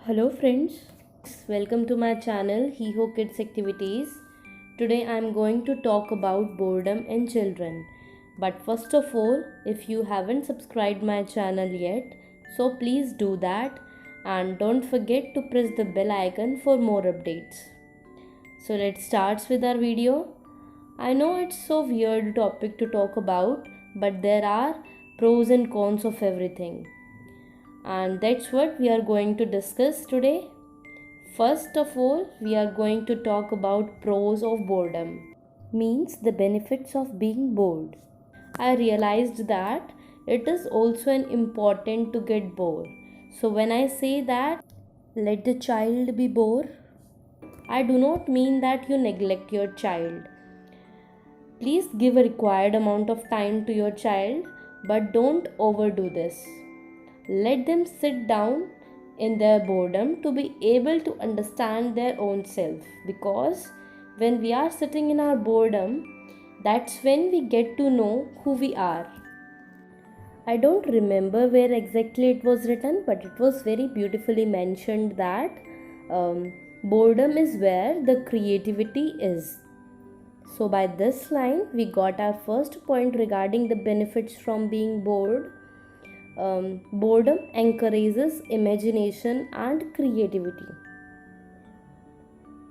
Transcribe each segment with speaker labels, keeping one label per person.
Speaker 1: Hello friends, welcome to my channel Heho Kids Activities. Today I am going to talk about boredom in children. But first of all, if you haven't subscribed my channel yet, so please do that and don't forget to press the bell icon for more updates. So let's start with our video. I know it's so weird topic to talk about, but there are pros and cons of everything. And that's what we are going to discuss today. First of all, we are going to talk about pros of boredom, means the benefits of being bored. I realized that it is also an important to get bored. So when I say that let the child be bored, I do not mean that you neglect your child. Please give a required amount of time to your child, but don't overdo this. Let them sit down in their boredom to be able to understand their own self, because when we are sitting in our boredom, that's when we get to know who we are. I don't remember where exactly it was written, but it was very beautifully mentioned that boredom is where the creativity is. So, by this line, we got our first point regarding the benefits from being bored. Boredom encourages imagination and creativity.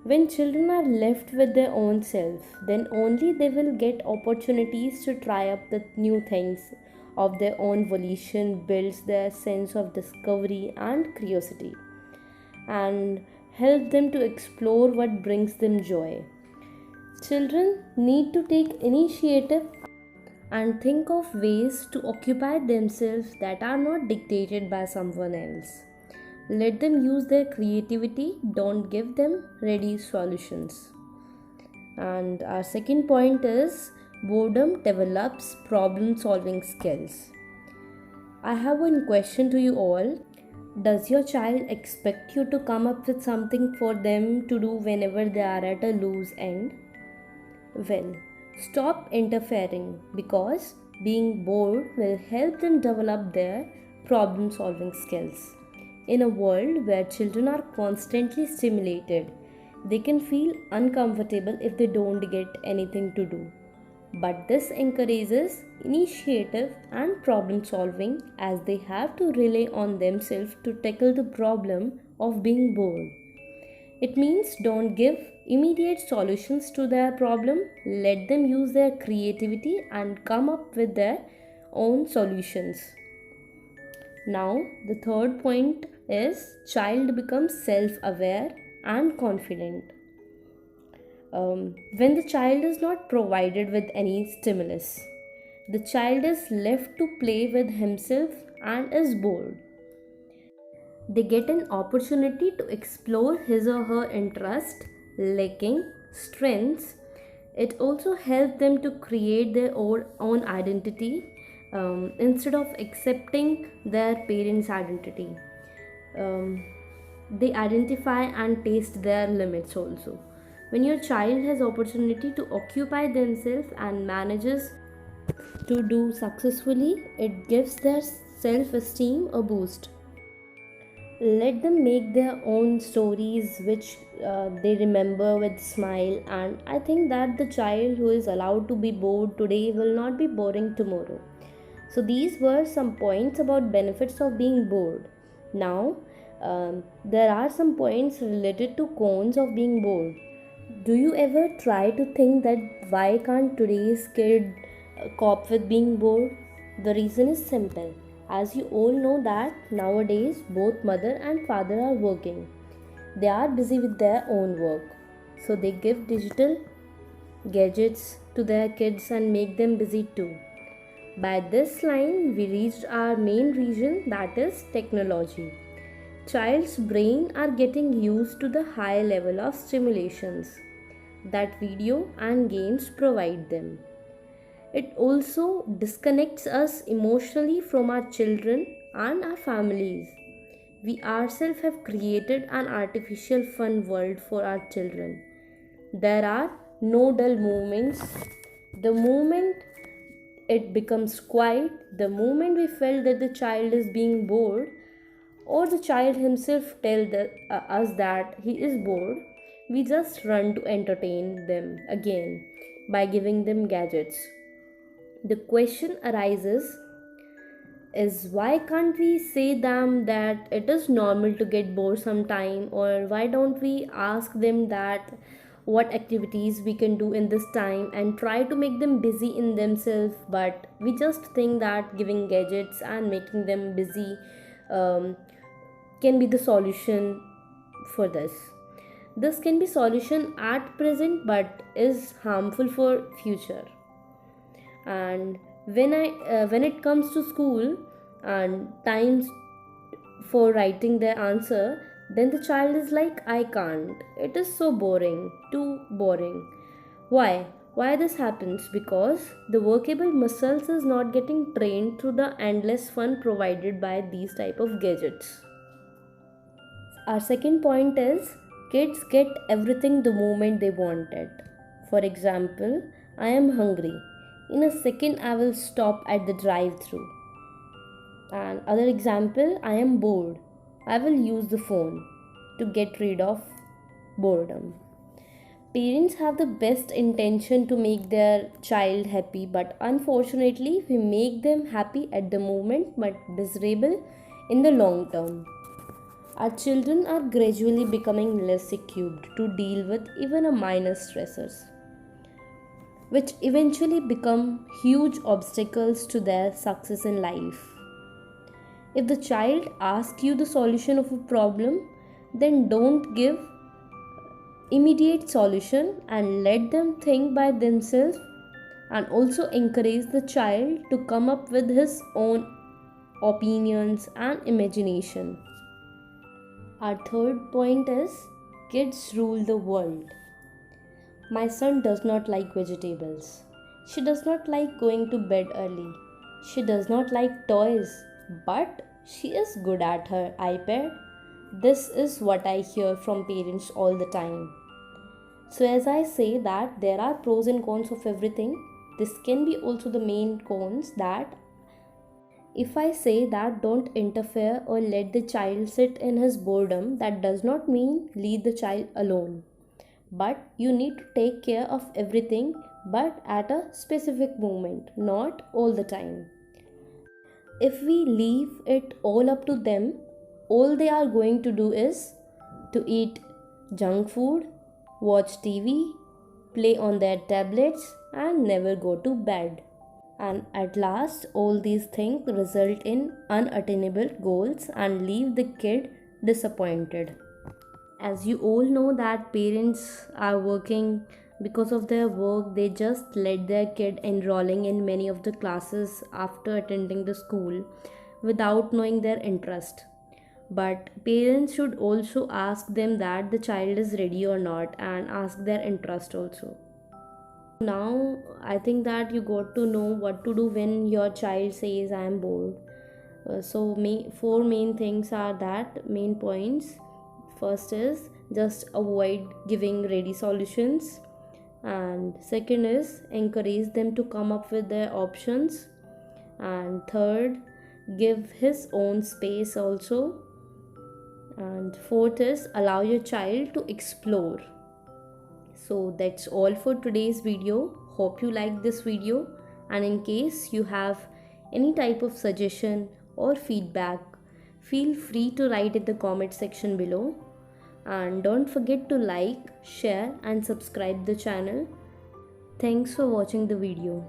Speaker 1: When children are left with their own self, then only they will get opportunities to try up the new things of their own volition, builds their sense of discovery and curiosity, and help them to explore what brings them joy. Children need to take initiative and think of ways to occupy themselves that are not dictated by someone else. Let them use their creativity, don't give them ready solutions. And our second point is boredom develops problem solving skills. I have one question to you all. Does your child expect you to come up with something for them to do whenever they are at a loose end? Well, stop interfering, because being bored will help them develop their problem solving skills. In a world where children are constantly stimulated, they can feel uncomfortable if they don't get anything to do. But this encourages initiative and problem solving, as they have to rely on themselves to tackle the problem of being bored. It means don't give immediate solutions to their problem, let them use their creativity and come up with their own solutions. Now, the third point is child becomes self-aware and confident. When the child is not provided with any stimulus, the child is left to play with himself and is bored. They get an opportunity to explore his or her interest, liking, strengths. It also helps them to create their own identity instead of accepting their parents' identity. Um, they identify and taste their limits also. When your child has opportunity to occupy themselves and manages to do successfully, it gives their self-esteem a boost. Let them make their own stories which they remember with smile, and I think that the child who is allowed to be bored today will not be boring tomorrow. So these were some points about benefits of being bored. Now there are some points related to cons of being bored. Do you ever try to think that why can't today's kid cope with being bored? The reason is simple. As you all know that nowadays both mother and father are working. They are busy with their own work. So they give digital gadgets to their kids and make them busy too. By this line, we reached our main reason, that is technology. Child's brain are getting used to the high level of stimulations that video and games provide them. It also disconnects us emotionally from our children and our families. We ourselves have created an artificial fun world for our children. There are no dull moments. The moment it becomes quiet, the moment we felt that the child is being bored, or the child himself us that he is bored, we just run to entertain them again by giving them gadgets. The question arises is, why can't we say them that it is normal to get bored sometime, or why don't we ask them that what activities we can do in this time and try to make them busy in themselves, but we just think that giving gadgets and making them busy um, can be the solution for this. This can be solution at present but is harmful for future. And when it comes to school and times for writing their answer, then the child is like, I can't, it is so boring, too boring. Why this happens? Because the workable muscles is not getting trained through the endless fun provided by these type of gadgets. Our second point is, kids get everything the moment they want it. For example, I am hungry. In a second, I will stop at the drive through. And other example, I am bored. I will use the phone to get rid of boredom. Parents have the best intention to make their child happy, but unfortunately, we make them happy at the moment but miserable in the long term. Our children are gradually becoming less equipped to deal with even a minor stressors, which eventually become huge obstacles to their success in life. If the child asks you the solution of a problem, then don't give immediate solution and let them think by themselves, and also encourage the child to come up with his own opinions and imagination. Our third point is, kids rule the world. My son does not like vegetables. She does not like going to bed early. She does not like toys, but she is good at her iPad. This is what I hear from parents all the time. So as I say that there are pros and cons of everything, this can be also the main cons, that if I say that don't interfere or let the child sit in his boredom, that does not mean leave the child alone. But you need to take care of everything, but at a specific moment, not all the time. If we leave it all up to them, all they are going to do is to eat junk food, watch TV, play on their tablets, and never go to bed. And at last, all these things result in unattainable goals and leave the kid disappointed. As you all know that parents are working, because of their work they just let their kid enrolling in many of the classes after attending the school without knowing their interest. But parents should also ask them that the child is ready or not, and ask their interest also. Now I think that you got to know what to do when your child says I am bored. Four main things are that main points. First is, just avoid giving ready solutions, and second is, encourage them to come up with their options, and third, give his own space also, and fourth is, allow your child to explore. So that's all for today's video. Hope you liked this video, and in case you have any type of suggestion or feedback, feel free to write in the comment section below. And don't forget to like, share and subscribe the channel. Thanks for watching the video.